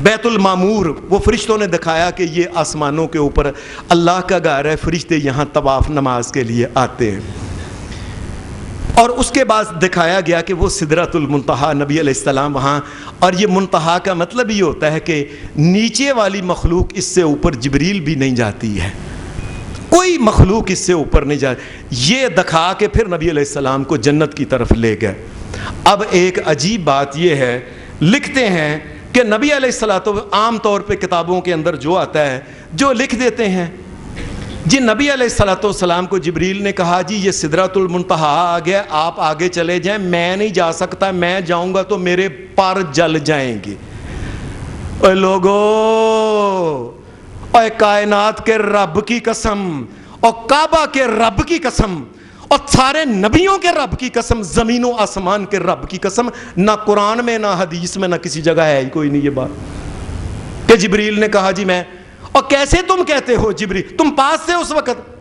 بیت المعمور، وہ فرشتوں نے دکھایا کہ یہ آسمانوں کے اوپر اللہ کا گھر ہے، فرشتے یہاں طواف نماز کے لیے آتے ہیں۔ اور اس کے بعد دکھایا گیا کہ وہ سدرۃ المنتہا، نبی علیہ السلام وہاں، اور یہ منتہا کا مطلب یہ ہوتا ہے کہ نیچے والی مخلوق اس سے اوپر جبریل بھی نہیں جاتی ہے، کوئی مخلوق اس سے اوپر نہیں جاتی۔ یہ دکھا کے پھر نبی علیہ السلام کو جنت کی طرف لے گئے۔ اب ایک عجیب بات یہ ہے، لکھتے ہیں کہ نبی علیہ السلام عام طور پہ کتابوں کے اندر جو آتا ہے جو لکھ دیتے ہیں جی نبی علیہ السلام کو جبریل نے کہا جی یہ سدرۃ المنتہا آ گیا، آپ آگے چلے جائیں، میں نہیں جا سکتا، میں جاؤں گا تو میرے پر جل جائیں گے۔ اے لوگو، اے کائنات کے رب کی قسم، اور کعبہ کے رب کی قسم، اور سارے نبیوں کے رب کی قسم، زمین و آسمان کے رب کی قسم، نہ قرآن میں نہ حدیث میں نہ کسی جگہ ہے ہی کوئی نہیں یہ بات کہ جبریل نے کہا جی میں. اور کیسے تم کہتے ہو جبریل، تم پاس سے اس وقت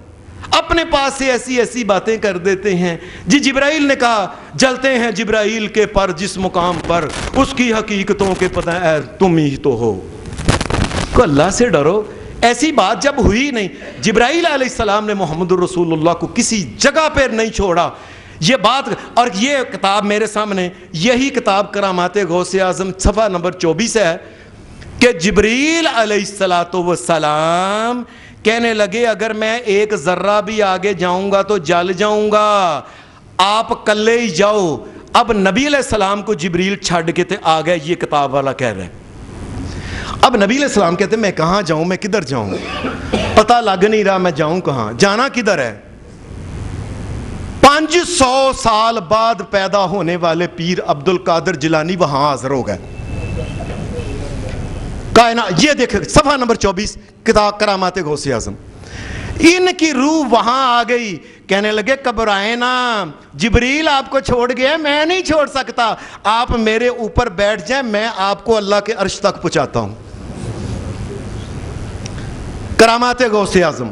اپنے پاس سے ایسی ایسی باتیں کر دیتے ہیں. جی جبرائیل نے کہا جلتے ہیں جبرائیل کے پر جس مقام پر اس کی حقیقتوں کے پتہ ہے تم ہی تو ہو. کو اللہ سے ڈرو. ایسی بات جب ہوئی نہیں، جبرائیل علیہ السلام نے محمد الرسول اللہ کو کسی جگہ پر نہیں چھوڑا یہ بات. اور یہ کتاب میرے سامنے، یہی کتاب کرامات غوث اعظم صفحہ نمبر 24 ہے کہ جبریل علیہ السلام کہنے لگے اگر میں ایک ذرہ بھی آگے جاؤں گا تو جل جاؤں گا، آپ کلے ہی جاؤ. اب نبی علیہ السلام کو جبریل چھڑ کے تھے آ گئے، یہ کتاب والا کہہ رہے ہیں. اب نبی علیہ السلام کہتے ہیں میں کہاں جاؤں، میں کدھر جاؤں، پتہ لگ نہیں رہا میں جاؤں کہاں، جانا کدھر ہے. 500 سال بعد پیدا ہونے والے پیر عبد القادر جیلانی وہاں حاضر ہو گئے. کائنات یہ دیکھیں صفحہ نمبر 24 کتاب کرامات غوث اعظم. ان کی روح وہاں آ گئی، کہنے لگے گھبرائیں نا، جبریل آپ کو چھوڑ گیا، میں نہیں چھوڑ سکتا، آپ میرے اوپر بیٹھ جائیں، میں آپ کو اللہ کے عرش تک پہنچاتا ہوں. کرامات غوث اعظم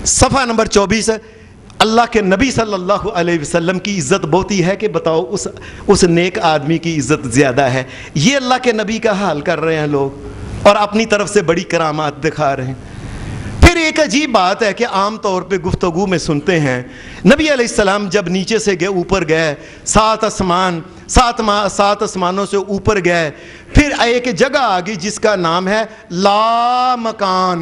صفحہ نمبر 24. اللہ کے نبی صلی اللہ علیہ وسلم کی عزت بہت ہی ہے کہ بتاؤ اس نیک آدمی کی عزت زیادہ ہے. یہ اللہ کے نبی کا حال کر رہے ہیں لوگ اور اپنی طرف سے بڑی کرامات دکھا رہے ہیں. پھر ایک عجیب بات ہے کہ عام طور پہ گفتگو میں سنتے ہیں نبی علیہ السلام جب نیچے سے گئے اوپر گئے، 7 آسمانوں سے اوپر گئے، پھر ایک جگہ آ گئی جس کا نام ہے لا مکان.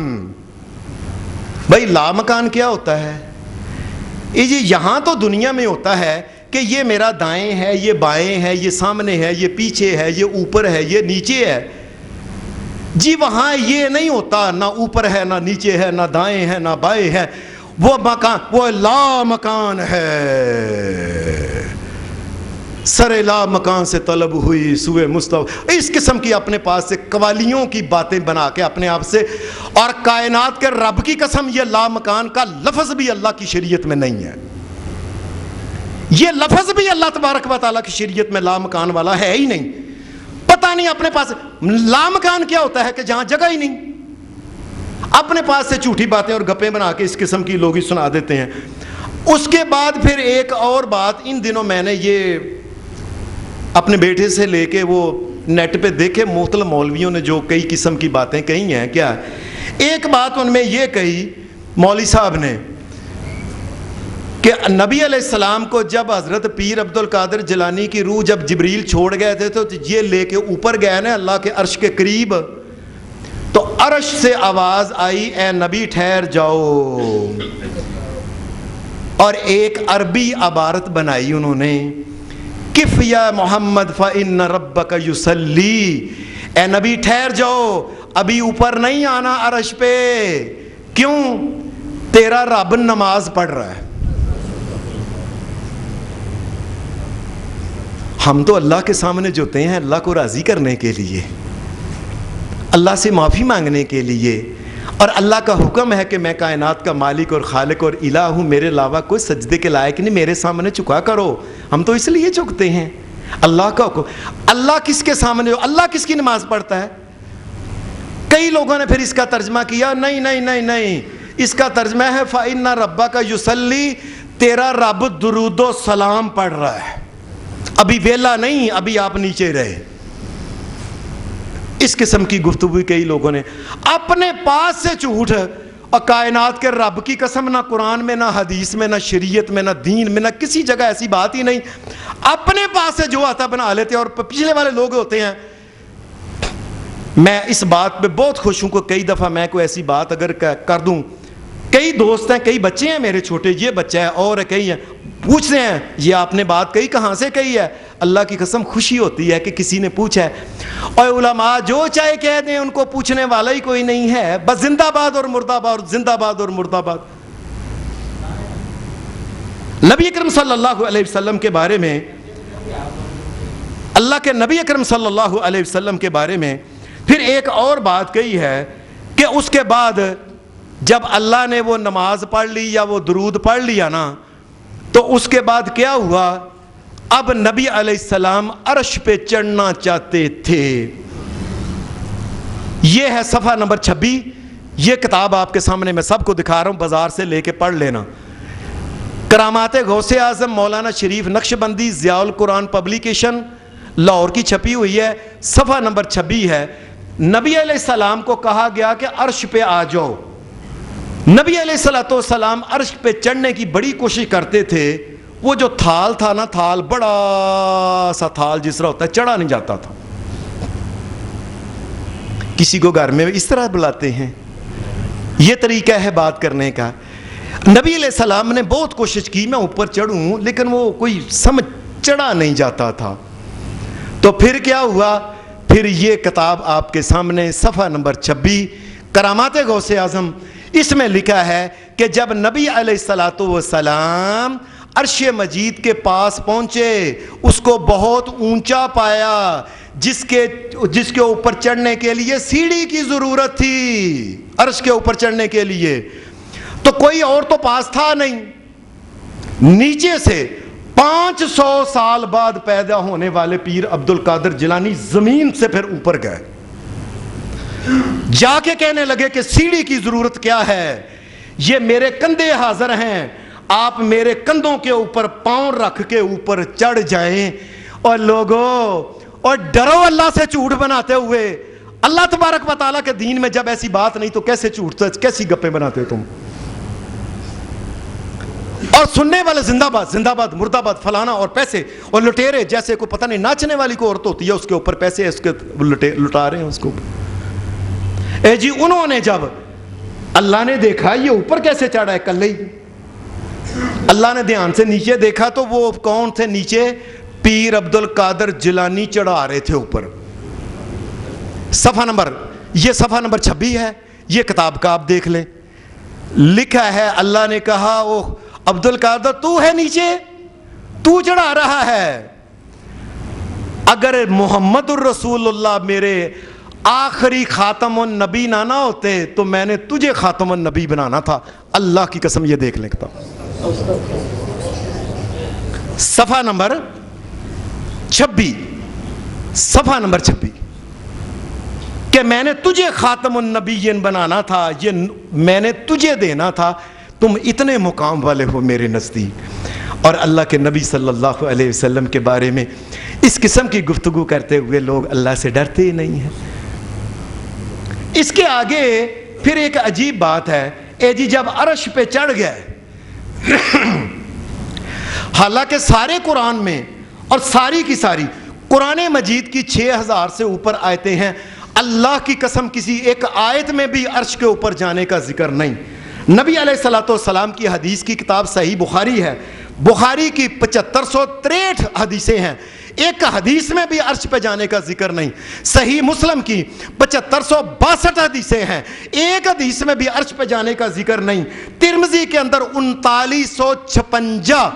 بھائی لا مکان کیا ہوتا ہے؟ جی یہاں تو دنیا میں ہوتا ہے کہ یہ میرا دائیں ہے، یہ بائیں ہے، یہ سامنے ہے، یہ پیچھے ہے، یہ اوپر ہے، یہ نیچے ہے. جی وہاں یہ نہیں ہوتا، نہ اوپر ہے نہ نیچے ہے، نہ دائیں ہے نہ بائیں ہے. وہ مکان وہ لا مکان ہے. سر لا مکان سے طلب ہوئی سوئے مصطفیٰ. اس قسم کی اپنے پاس سے قوالیوں کی باتیں بنا کے اپنے آپ سے. اور کائنات کے رب کی قسم یہ لا مکان کا لفظ بھی اللہ کی شریعت میں نہیں ہے. یہ لفظ بھی اللہ تبارک و تعالیٰ کی شریعت میں لا مکان والا ہے ہی نہیں. پتہ نہیں اپنے پاس لا مکان کیا ہوتا ہے کہ جہاں جگہ ہی نہیں. اپنے پاس سے جھوٹی باتیں اور گپیں بنا کے اس قسم کی لوگ ہی سنا دیتے ہیں. اس کے بعد پھر ایک اور بات، ان دنوں میں نے یہ اپنے بیٹے سے لے کے وہ نیٹ پہ دیکھے مختلف مولویوں نے جو کئی قسم کی باتیں کہی ہیں. کیا ایک بات ان میں یہ کہی مولوی صاحب نے کہ نبی علیہ السلام کو جب حضرت پیر عبد القادر جیلانی کی روح جب جبریل چھوڑ گئے تھے تو یہ لے کے اوپر گئے نا اللہ کے عرش کے قریب، تو عرش سے آواز آئی اے نبی ٹھہر جاؤ. اور ایک عربی عبارت بنائی انہوں نے، کف یا محمد فإن ربک یصلی. اے نبی ٹھہر جاؤ، ابھی اوپر نہیں آنا عرش پہ. کیوں؟ تیرا رب نماز پڑھ رہا ہے. ہم تو اللہ کے سامنے جوتے ہیں اللہ کو راضی کرنے کے لیے، اللہ سے معافی مانگنے کے لیے. اور اللہ کا حکم ہے کہ میں کائنات کا مالک اور خالق اور الہ ہوں، میرے علاوہ کوئی سجدے کے لائق نہیں، میرے سامنے جھکا کرو. ہم تو اس لیے جھکتے ہیں. اللہ کا حکم. اللہ کس کے سامنے، اللہ کس کی نماز پڑھتا ہے؟ کئی لوگوں نے پھر اس کا ترجمہ کیا، نہیں نہیں نہیں نہیں، اس کا ترجمہ ہے فإن ربک یصلی، تیرا رب درود و سلام پڑھ رہا ہے، ابھی ویلا نہیں، ابھی آپ نیچے رہے. اس قسم کی گفتگو کئی لوگوں نے اپنے پاس سے جھوٹ. اور کائنات کے رب کی قسم نہ قرآن میں نہ حدیث میں نہ شریعت میں نہ دین میں نہ کسی جگہ ایسی بات ہی نہیں. اپنے پاس سے جو آتا بنا لیتے. اور پچھلے والے لوگ ہوتے ہیں. میں اس بات پہ بہت خوش ہوں کہ کئی دفعہ میں کوئی ایسی بات اگر کر دوں، کئی دوست ہیں، کئی بچے ہیں میرے چھوٹے، یہ بچہ ہے اور کئی ہیں، پوچھتے ہیں یہ آپ نے بات کہی کہاں سے کہی ہے. اللہ کی قسم خوشی ہوتی ہے کہ کسی نے پوچھا ہے. اور علماء جو چاہے کہہ دیں ان کو پوچھنے والا ہی کوئی نہیں ہے، بس زندہ باد اور مردہ باد، زندہ باد اور مردہ باد. نبی اکرم صلی اللہ علیہ وسلم کے بارے میں، اللہ کے نبی اکرم صلی اللہ علیہ وسلم کے بارے میں پھر ایک اور بات کہی ہے کہ اس کے بعد جب اللہ نے وہ نماز پڑھ لی یا وہ درود پڑھ لیا نا، تو اس کے بعد کیا ہوا؟ اب نبی علیہ السلام عرش پہ چڑھنا چاہتے تھے۔ یہ ہے صفحہ نمبر 26۔ یہ کتاب آپ کے سامنے میں سب کو دکھا رہا ہوں، بازار سے لے کے پڑھ لینا۔ کرامات غوث اعظم مولانا شریف نقشبندی ضیاء القرآن پبلیکیشن لاہور کی چھپی ہوئی ہے، صفحہ نمبر 26 ہے۔ نبی علیہ السلام کو کہا گیا کہ عرش پہ آ جاؤ۔ نبی علیہ السلام عرش پہ چڑھنے کی بڑی کوشش کرتے تھے۔ وہ جو تھال تھا نا، تھال بڑا سا تھال جس طرح ہوتا ہے، چڑھا نہیں جاتا تھا۔ کسی کو گھر میں اس طرح بلاتے ہیں، یہ طریقہ ہے بات کرنے کا۔ نبی علیہ السلام نے بہت کوشش کی میں اوپر چڑھوں، لیکن وہ کوئی سمجھ چڑھا نہیں جاتا تھا۔ تو پھر کیا ہوا؟ پھر یہ کتاب آپ کے سامنے صفحہ نمبر 26 کرامات غوث اعظم، اس میں لکھا ہے کہ جب نبی علیہ السلام عرش مجید کے پاس پہنچے، اس کو بہت اونچا پایا، جس کے اوپر چڑھنے کے لیے سیڑھی کی ضرورت تھی۔ عرش کے اوپر چڑھنے کے لیے تو کوئی اور تو پاس تھا نہیں۔ نیچے سے 500 سال بعد پیدا ہونے والے پیر عبد القادر جیلانی زمین سے پھر اوپر گئے، جا کے کہنے لگے کہ سیڑھی کی ضرورت کیا ہے؟ یہ میرے کندھے حاضر ہیں، آپ میرے کندھوں کے اوپر پاؤں رکھ کے اوپر چڑھ جائیں۔ اور لوگوں، اور ڈرو اللہ سے جھوٹ بناتے ہوئے۔ اللہ تبارک و تعالیٰ کے دین میں جب ایسی بات نہیں تو کیسے جھوٹ، کیسی گپیں بناتے تم؟ اور سننے والے زندہ باد زندہ باد مرد آباد فلانا اور پیسے اور لٹیرے، جیسے کو پتہ نہیں ناچنے والی کو عورت ہوتی ہے اس کے اوپر پیسے اس کے لٹا رہے ہیں اس کو۔ اے جی انہوں نے جب اللہ نے دیکھا یہ اوپر کیسے چڑھا ہے کل ہی، اللہ نے دھیان سے نیچے دیکھا تو وہ کون تھے نیچے؟ پیر عبد القادر جیلانی چڑھا رہے تھے اوپر۔ صفحہ نمبر 26 ہے، یہ کتاب کا آپ دیکھ لیں۔ لکھا ہے اللہ نے کہا او عبد القادر تو ہے نیچے، تو چڑھا رہا ہے، اگر محمد الرسول اللہ میرے آخری خاتم النبی نہ ہوتے تو میں نے تجھے خاتم النبی بنانا تھا۔ اللہ کی قسم یہ دیکھ لیں کتاب، صفحہ نمبر 26، صفحہ نمبر 26، کہ میں نے تجھے خاتم النبیین بنانا تھا، یہ میں نے تجھے دینا تھا، تم اتنے مقام والے ہو میرے نزدیک۔ اور اللہ کے نبی صلی اللہ علیہ وسلم کے بارے میں اس قسم کی گفتگو کرتے ہوئے لوگ اللہ سے ڈرتے ہی نہیں ہیں۔ اس کے آگے پھر ایک عجیب بات ہے، اے جی جب عرش پہ چڑھ گئے، حالانکہ سارے قرآن میں اور ساری کی ساری قرآن مجید کی 6000 سے اوپر آیتیں ہیں، اللہ کی قسم کسی ایک آیت میں بھی عرش کے اوپر جانے کا ذکر نہیں۔ نبی علیہ السلام کی حدیث کی کتاب صحیح بخاری ہے، بخاری کی 7563 حدیثیں ہیں، ایک حدیث میں بھی عرش پہ جانے کا ذکر نہیں۔ صحیح مسلم کی 7562 حدیثیں ہیں، ایک حدیث میں بھی عرش پہ جانے کا ذکر نہیں۔ ترمذی کے اندر 3956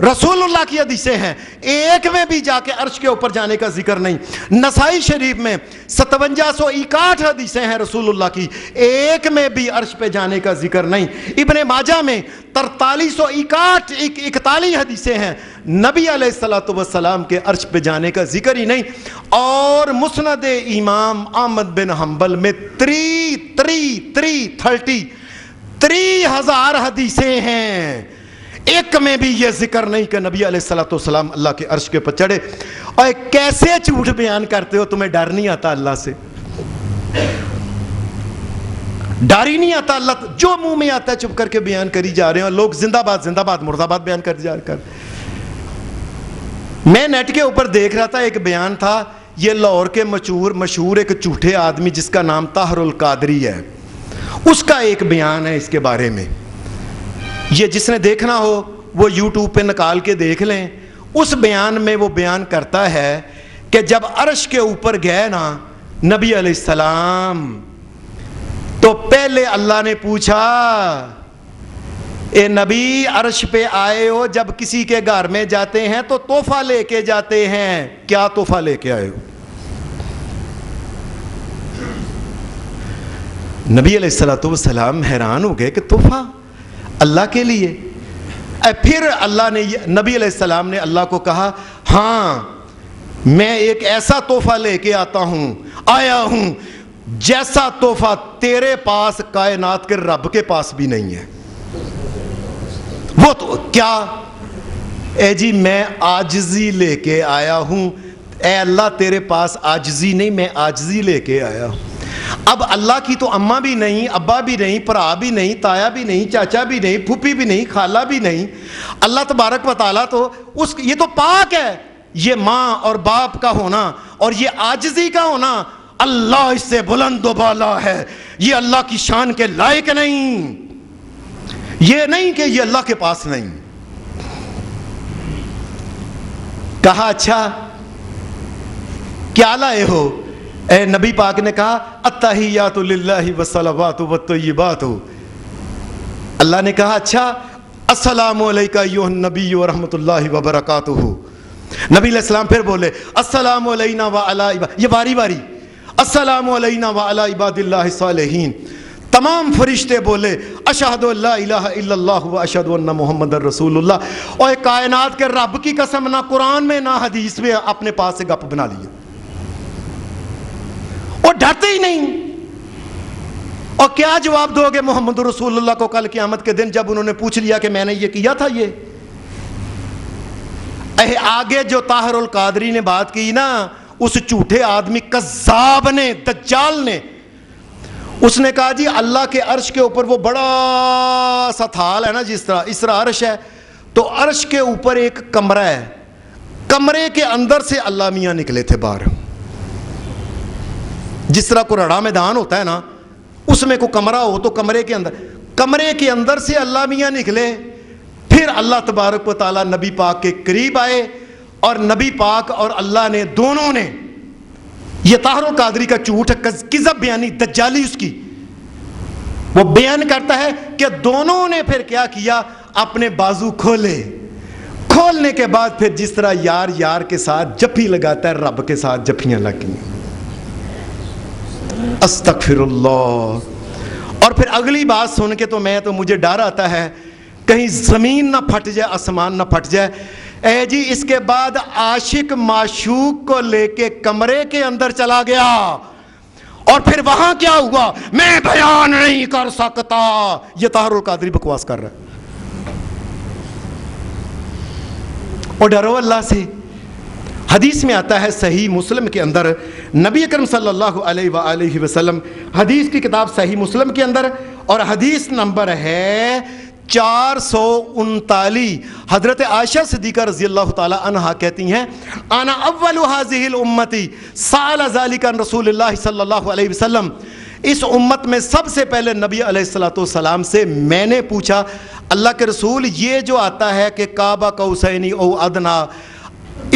رسول اللہ کی حدیثیں ہیں، ایک میں بھی جا کے عرش کے اوپر جانے کا ذکر نہیں۔ نسائی شریف میں 5761 حدیثیں ہیں رسول اللہ کی، ایک میں بھی عرش پہ جانے کا ذکر نہیں۔ ابن ماجہ میں 4341 حدیثیں ہیں، نبی علیہ السلام کے عرش پہ جانے کا ذکر ہی نہیں۔ اور مسند امام احمد بن حنبل میں 30,000 حدیثیں ہیں، ایک میں بھی یہ ذکر نہیں کہ نبی علیہ السلام اللہ کے عرش کے پر چڑھے۔ اور کیسے جھوٹ بیان کرتے ہو؟ تمہیں ڈر نہیں آتا اللہ سے؟ ڈر ہی نہیں آتا اللہ، جو منہ میں آتا ہے چپ کر کے بیان کری جا رہے ہیں، اور لوگ زندہ باد زندہ باد مرد آباد بیان کر جا کر۔ میں نیٹ کے اوپر دیکھ رہا تھا، ایک بیان تھا، یہ لاہور کے مشہور ایک جھوٹے آدمی جس کا نام طاہر القادری ہے، اس کا ایک بیان ہے اس کے بارے میں۔ یہ جس نے دیکھنا ہو وہ یوٹیوب پہ نکال کے دیکھ لیں۔ اس بیان میں وہ بیان کرتا ہے کہ جب عرش کے اوپر گئے نا نبی علیہ السلام، تو پہلے اللہ نے پوچھا اے نبی عرش پہ آئے ہو، جب کسی کے گھر میں جاتے ہیں تو تحفہ لے کے جاتے ہیں، کیا تحفہ لے کے آئے ہو؟ نبی علیہ السلام حیران ہو گئے کہ تحفہ اللہ کے لیے. پھر اللہ نے نبی علیہ السلام نے اللہ کو کہا ہاں میں ایک ایسا تحفہ لے کے آیا ہوں جیسا تحفہ تیرے پاس کائنات کے رب کے پاس بھی نہیں ہے. وہ تو کیا؟ اے جی میں عاجزی لے کے آیا ہوں. اے اللہ تیرے پاس عاجزی نہیں، میں عاجزی لے کے آیا ہوں. اب اللہ کی تو اماں بھی نہیں، ابا بھی نہیں، بھرا بھی نہیں، تایا بھی نہیں، چاچا بھی نہیں، پھوپھی بھی نہیں، خالہ بھی نہیں. اللہ تبارک و تعالیٰ تو یہ تو پاک ہے. یہ ماں اور باپ کا ہونا اور یہ عاجزی کا ہونا اللہ اس سے بلند و بالا ہے. یہ اللہ کی شان کے لائق نہیں. یہ نہیں کہ یہ اللہ کے پاس نہیں. کہا اچھا کیا لائے ہو؟ اے نبی پاک نے کہا التحیات للہ والصلوات والطیبات. اللہ نے کہا اچھا السلام علیکہ ایھا النبی ورحمۃ اللہ وبرکاتہ. نبی علیہ السلام پھر بولے السلام علینا وعلی، یہ باری باری السلام علینا وعلی عباد اللہ الصالحین. تمام فرشتے بولے اشہد ان لا الہ الا اللہ واشہد ان محمد رسول اللہ. اور کائنات کے رب کی قسم نہ قرآن میں نہ حدیث میں اپنے پاس سے گپ بنا لیے اور ڈرتے ہی نہیں. اور کیا جواب دو گے محمد رسول اللہ کو کل قیامت کے دن جب انہوں نے پوچھ لیا کہ میں نے یہ کیا تھا؟ یہ آگے جو طاہر القادری نے بات کی نا، اس جھوٹے آدمی کذاب نے، دجال نے، اس نے کہا جی اللہ کے عرش کے اوپر وہ بڑا سا تھال ہے نا، جس طرح عرش ہے، تو عرش کے اوپر ایک کمرہ ہے، کمرے کے اندر سے اللہ میاں نکلے تھے باہر. جس طرح کوئی رڑا میدان ہوتا ہے نا، اس میں کوئی کمرہ ہو تو کمرے کے اندر سے اللہ میاں نکلے. پھر اللہ تبارک و تعالیٰ نبی پاک کے قریب آئے اور نبی پاک اور اللہ نے دونوں نے، یہ طاہر القادری کا جھوٹ ہے، کذب بیانی، دجالی اس کی، وہ بیان کرتا ہے کہ دونوں نے پھر کیا کیا، اپنے بازو کھولنے کے بعد پھر جس طرح یار کے ساتھ جپھی لگاتا ہے، رب کے ساتھ جپھیاں لگیں. استغفر اللہ. اور پھر اگلی بات سن کے تو مجھے ڈر آتا ہے کہیں زمین نہ پھٹ جائے، آسمان نہ پھٹ جائے. اے جی اس کے بعد عاشق معشوق کو لے کے کمرے کے اندر چلا گیا اور پھر وہاں کیا ہوا میں بیان نہیں کر سکتا. یہ طاہر القادری بکواس کر رہا ہے. اور ڈرو اللہ سے. حدیث میں آتا ہے صحیح مسلم کے اندر، نبی اکرم صلی اللہ علیہ وآلہ وسلم، حدیث کی کتاب صحیح مسلم کے اندر، اور حدیث نمبر ہے 439. حضرت عائشہ صدیقہ رضی اللہ تعالی عنہا کہتی ہیں انا اول هذه الامتی سأل ذلك عن رسول اللہ صلی اللہ علیہ وسلم. اس امت میں سب سے پہلے نبی علیہ السلام سے میں نے پوچھا اللہ کے رسول یہ جو آتا ہے کہ کعبہ قوسین او ادنا،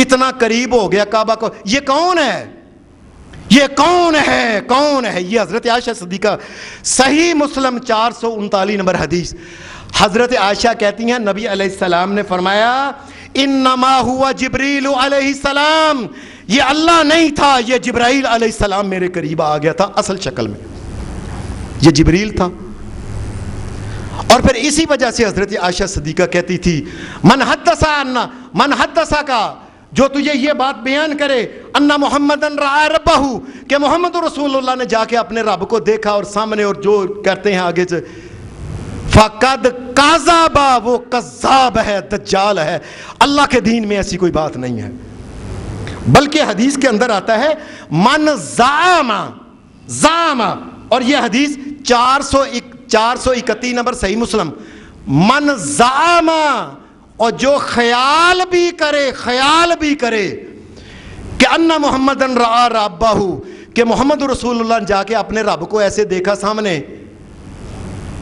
اتنا قریب ہو گیا کعبہ کو، یہ کون ہے؟ یہ کون ہے؟ یہ حضرت عائشہ صدیقہ، صحیح مسلم 439 نمبر حدیث. حضرت عائشہ کہتی ہیں نبی علیہ السلام نے فرمایا انما ہوا جبریل علیہ السلام، یہ اللہ نہیں تھا، یہ جبرائیل علیہ السلام میرے قریب آ گیا تھا اصل شکل میں، یہ جبریل تھا. اور پھر اسی وجہ سے حضرت عائشہ صدیقہ کہتی تھی من حدثا کا، جو تجھے یہ بات بیان کرے ان محمدن رأى ربہ، کہ محمد رسول اللہ نے جا کے اپنے رب کو دیکھا اور سامنے، اور جو کرتے ہیں آگے سے فقد کذب، وہ کذاب ہے، دجال ہے. اللہ کے دین میں ایسی کوئی بات نہیں ہے. بلکہ حدیث کے اندر آتا ہے من زعم، اور یہ حدیث 431 نمبر صحیح مسلم، من زعم، اور جو خیال بھی کرے کہ ان محمدن رأى ربہ، کہ محمد رسول اللہ نے جا کے اپنے رب کو ایسے دیکھا سامنے،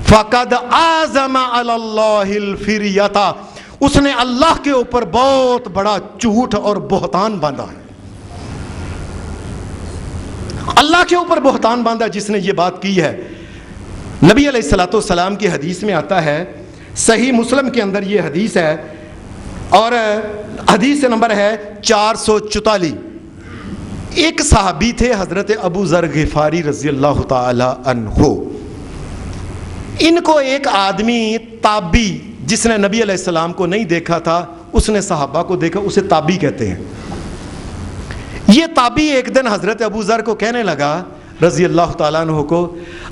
فقد اعظم علی اللہ الفریۃ، اس نے اللہ کے اوپر بہت بڑا جھوٹ اور بہتان باندھا ہے. اللہ کے اوپر بہتان باندھا جس نے یہ بات کی ہے. نبی علیہ السلام کی حدیث میں آتا ہے، صحیح مسلم کے اندر یہ حدیث ہے، اور حدیث نمبر ہے 444. ایک صحابی تھے حضرت ابو ذر غفاری رضی اللہ تعالی عنہ. ان کو ایک آدمی تابی جس نے نبی علیہ السلام کو نہیں دیکھا تھا، اس نے صحابہ کو دیکھا، اسے تابی کہتے ہیں۔ یہ تابی ایک دن حضرت ابو ذر کو کہنے لگا رضی اللہ تعالیٰ عنہ کو،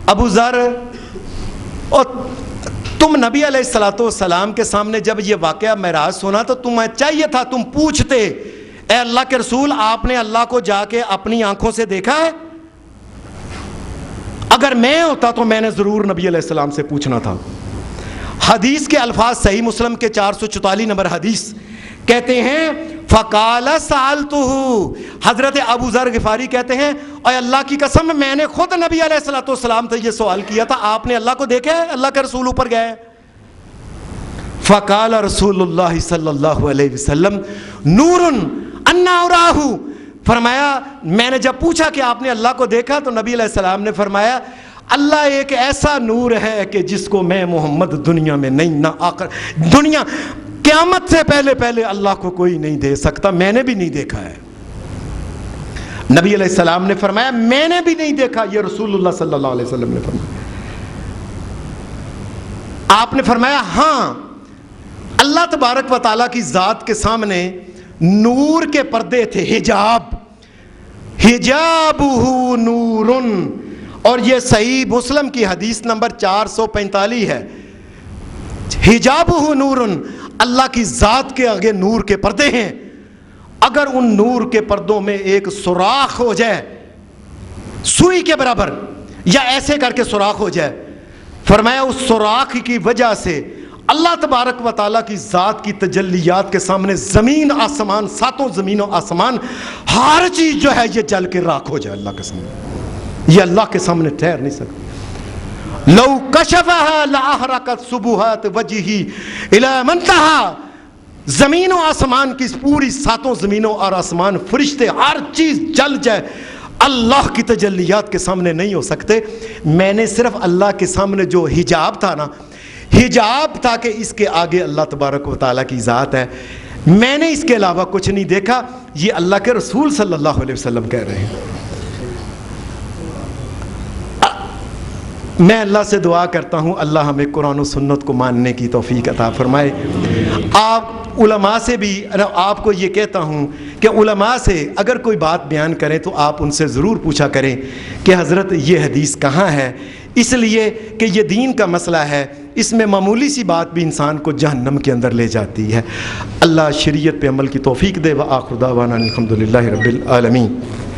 ابو ذر، اور تم نبی علیہ السلام کے سامنے جب یہ واقعہ معراج سنا تو تمہیں چاہیے تھا تم پوچھتے، اے اللہ کے رسول آپ نے اللہ کو جا کے اپنی آنکھوں سے دیکھا ہے؟ اگر میں ہوتا تو میں نے ضرور نبی علیہ السلام سے پوچھنا تھا۔ حدیث کے الفاظ صحیح مسلم کے 444 نمبر حدیث کہتے ہیں فقال سألتہ، حضرت ابو ذر غفاری کہتے ہیں اے اللہ کی قسم میں نے خود نبی علیہ السلام سے یہ سوال کیا تھا، آپ نے اللہ کو دیکھا ہے؟ اللہ کا رسول اوپر گئے۔ فقال رسول اللہ صلی اللہ علیہ وسلم نور انا اراہ، فرمایا میں نے جب پوچھا کہ آپ نے اللہ کو دیکھا تو نبی علیہ السلام نے فرمایا اللہ ایک ایسا نور ہے کہ جس کو میں محمد دنیا میں نہیں، نہ آخر دنیا قیامت سے پہلے اللہ کو کوئی نہیں دے سکتا، میں نے بھی نہیں دیکھا ہے۔ نبی علیہ السلام نے فرمایا میں نے بھی نہیں دیکھا، یہ رسول اللہ صلی اللہ علیہ وسلم نے فرمایا۔ آپ نے فرمایا ہاں اللہ تبارک و تعالیٰ کی ذات کے سامنے نور کے پردے تھے، حجابہ نور، اور یہ صحیح مسلم کی حدیث نمبر 445 ہے۔ حجابہ نور، اللہ کی ذات کے آگے نور کے پردے ہیں، اگر ان نور کے پردوں میں ایک سوراخ ہو جائے سوئی کے برابر یا ایسے کر کے سوراخ ہو جائے، فرمایا اس سوراخ کی وجہ سے اللہ تبارک و تعالیٰ کی ذات کی تجلیات کے سامنے زمین آسمان، ساتوں زمین و آسمان، ہر چیز جو ہے یہ جل کے راکھ ہو جائے اللہ کے سامنے، یہ اللہ کے سامنے ٹھہر نہیں سکتا۔ لو کشفها لاحرقت سبحات وجہی الی منتہا، زمین و آسمان کی پوری ساتوں زمینوں اور آسمان، فرشتے، ہر چیز جل جائے، اللہ کی تجلیات کے سامنے نہیں ہو سکتے۔ میں نے صرف اللہ کے سامنے جو حجاب تھا نا، حجاب تھا کہ اس کے آگے اللہ تبارک و تعالیٰ کی ذات ہے، میں نے اس کے علاوہ کچھ نہیں دیکھا، یہ اللہ کے رسول صلی اللہ علیہ وسلم کہہ رہے ہیں۔ میں اللہ سے دعا کرتا ہوں اللہ ہمیں قرآن و سنت کو ماننے کی توفیق عطا فرمائے۔ آپ علماء سے بھی، آپ کو یہ کہتا ہوں کہ علماء سے اگر کوئی بات بیان کریں تو آپ ان سے ضرور پوچھا کریں کہ حضرت یہ حدیث کہاں ہے، اس لیے کہ یہ دین کا مسئلہ ہے، اس میں معمولی سی بات بھی انسان کو جہنم کے اندر لے جاتی ہے۔ اللہ شریعت پہ عمل کی توفیق دے۔ وآخر دعوانا الحمدللہ رب العالمین۔